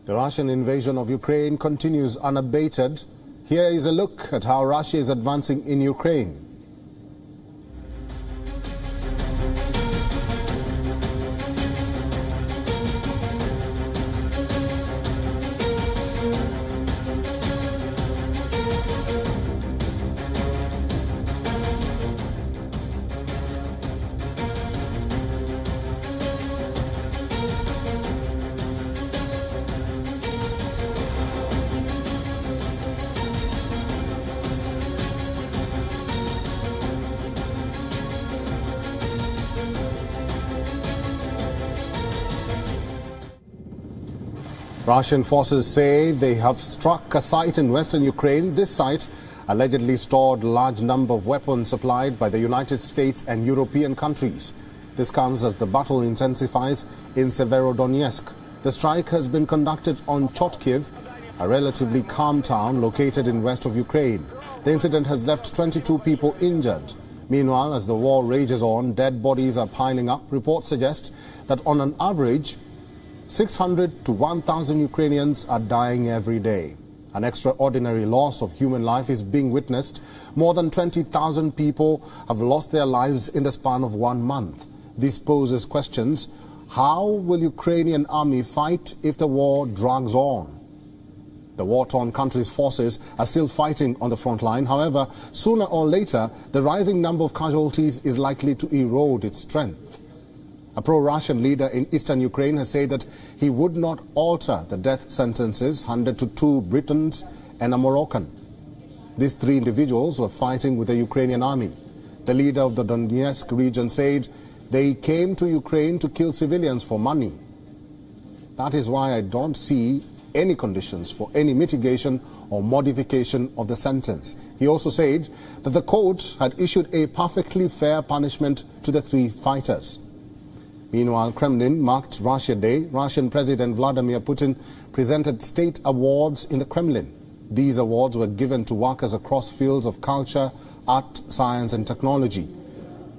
The Russian invasion of Ukraine continues unabated. Here is a look at how Russia is advancing in Ukraine. Russian forces say they have struck a site in western Ukraine. This site allegedly stored a large number of weapons supplied by the United States and European countries. This comes as the battle intensifies in Severodonetsk. The strike has been conducted on Chotkiv, a relatively calm town located in west of Ukraine. The incident has left 22 people injured. Meanwhile, as the war rages on, dead bodies are piling up. Reports suggest that on an average, 600 to 1,000 Ukrainians are dying every day. An extraordinary loss of human life is being witnessed. More than 20,000 people have lost their lives in the span of 1 month. This poses questions. How will Ukrainian army fight if the war drags on? The war-torn country's forces are still fighting on the front line. However, sooner or later, the rising number of casualties is likely to erode its strength. A pro-Russian leader in eastern Ukraine has said that he would not alter the death sentences handed to 2 Britons and a Moroccan. These 3 individuals were fighting with the Ukrainian army. The leader of the Donetsk region said they came to Ukraine to kill civilians for money. That is why I don't see any conditions for any mitigation or modification of the sentence. He also said that the court had issued a perfectly fair punishment to the 3 fighters. Meanwhile, Kremlin marked Russia Day. Russian President Vladimir Putin presented state awards in the Kremlin. These awards were given to workers across fields of culture, art, science and technology.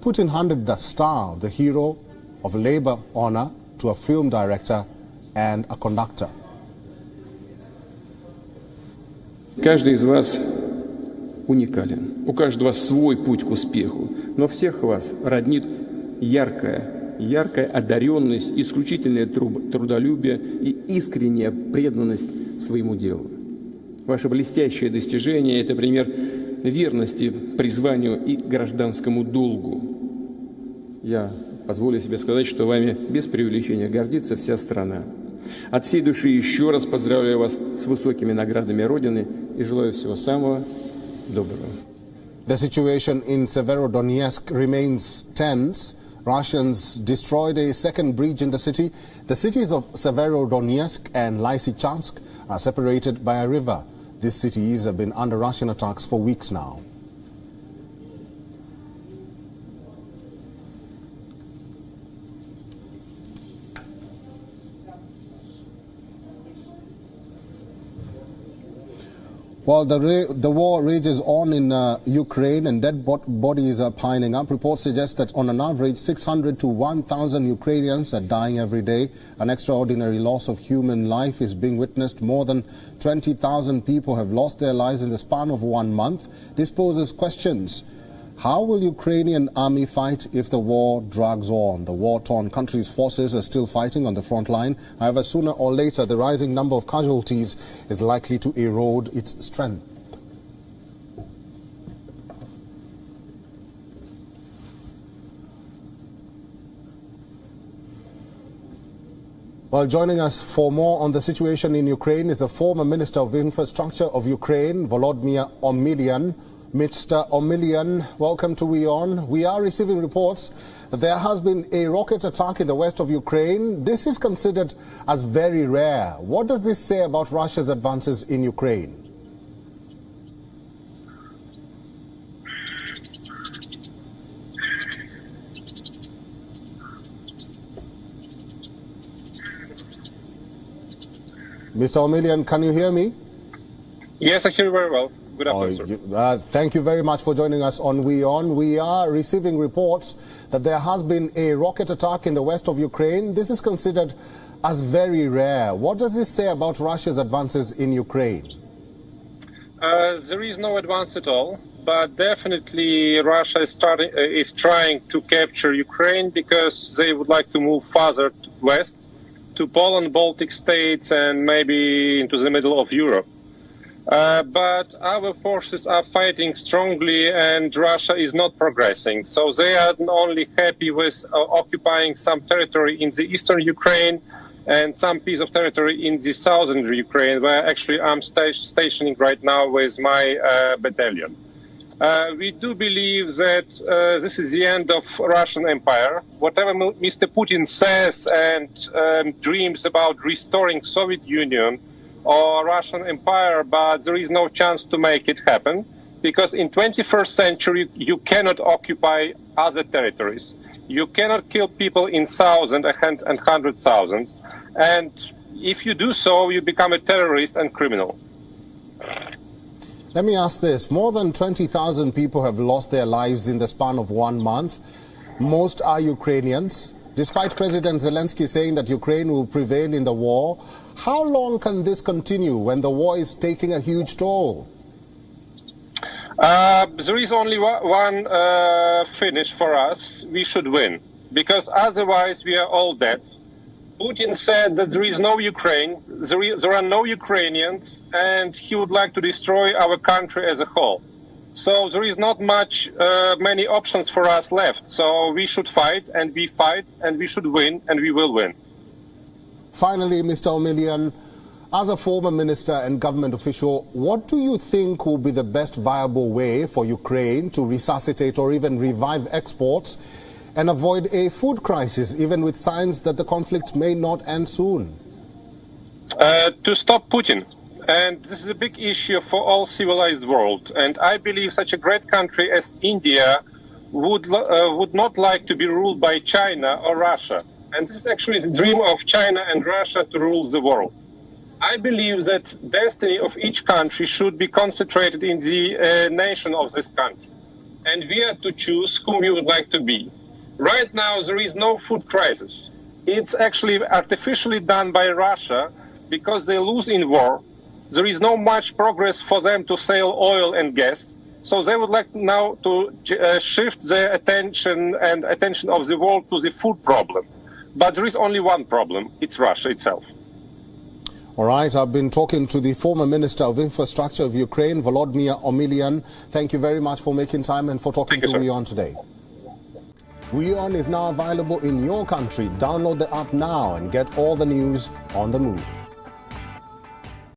Putin handed the Star of the Hero of Labor honor to a film director and a conductor. Каждый из вас уникален. У каждого свой путь к успеху. Но всех вас роднит яркая одаренность, исключительное трудолюбие и искренняя преданность своему делу. Ваше блестящее достижение – это пример верности призванию и гражданскому долгу. Я позволю себе сказать, что вами без преувеличения гордится вся страна. От всей души еще раз поздравляю вас с высокими наградами Родины и желаю всего самого доброго. The situation in Severodonetsk remains tense. Russians destroyed a second bridge in the city. The cities of Severodonetsk and Lysychansk are separated by a river. These cities have been under Russian attacks for weeks now. While the war rages on in Ukraine and dead bodies are piling up, reports suggest that on an average 600 to 1,000 Ukrainians are dying every day. An extraordinary loss of human life is being witnessed. More than 20,000 people have lost their lives in the span of 1 month. This poses questions. How will Ukrainian army fight if the war drags on? The war-torn country's forces are still fighting on the front line. However, sooner or later, the rising number of casualties is likely to erode its strength. Well, joining us for more on the situation in Ukraine is the former Minister of Infrastructure of Ukraine, Volodymyr Omelian. Mr. Omelian, welcome to WION. We are receiving reports that there has been a rocket attack in the west of Ukraine. This is considered as very rare. What does this say about Russia's advances in Ukraine? Mr. Omelian, can you hear me? Yes, I hear you very well. Good afternoon, sir. Thank you very much for joining us on WION. We are receiving reports that there has been a rocket attack in the west of Ukraine. This is considered as very rare. What does this say about Russia's advances in Ukraine? There is no advance at all, but definitely Russia is trying to capture Ukraine because they would like to move further west to Poland, Baltic states, and maybe into the middle of Europe. But our forces are fighting strongly and Russia is not progressing. So they are not only happy with occupying some territory in the eastern Ukraine and some piece of territory in the southern Ukraine, where actually I'm stationing right now with my battalion. We do believe that this is the end of Russian Empire. Whatever Mr. Putin says and dreams about restoring Soviet Union or Russian Empire, but there is no chance to make it happen, because in 21st century you cannot occupy other territories. You cannot kill people in thousands and hundred thousands, and if you do so, you become a terrorist and criminal. Let me ask this. More than 20,000 people have lost their lives in the span of 1 month. Most are Ukrainians. Despite President Zelensky saying that Ukraine will prevail in the war, how long can this continue when the war is taking a huge toll? There is only one finish for us. We should win, because otherwise we are all dead. Putin said that there is no Ukraine, there are no Ukrainians, and he would like to destroy our country as a whole. So there is not many options for us left. So we should fight, and we should win, and we will win. Finally, Mr. Omilian, as a former minister and government official, what do you think will be the best viable way for Ukraine to resuscitate or even revive exports and avoid a food crisis, even with signs that the conflict may not end soon? To stop Putin. And this is a big issue for all civilized world. And I believe such a great country as India would not like to be ruled by China or Russia. And this is actually the dream of China and Russia, to rule the world. I believe that destiny of each country should be concentrated in the nation of this country. And we are to choose whom we would like to be. Right now, there is no food crisis. It's actually artificially done by Russia because they lose in war. There is no much progress for them to sell oil and gas. So they would like now to shift their attention of the world to the food problem. But there is only one problem. It's Russia itself. All right. I've been talking to the former Minister of Infrastructure of Ukraine, Volodymyr Omilian. Thank you very much for making time and for talking to WION today. WION is now available in your country. Download the app now and get all the news on the move.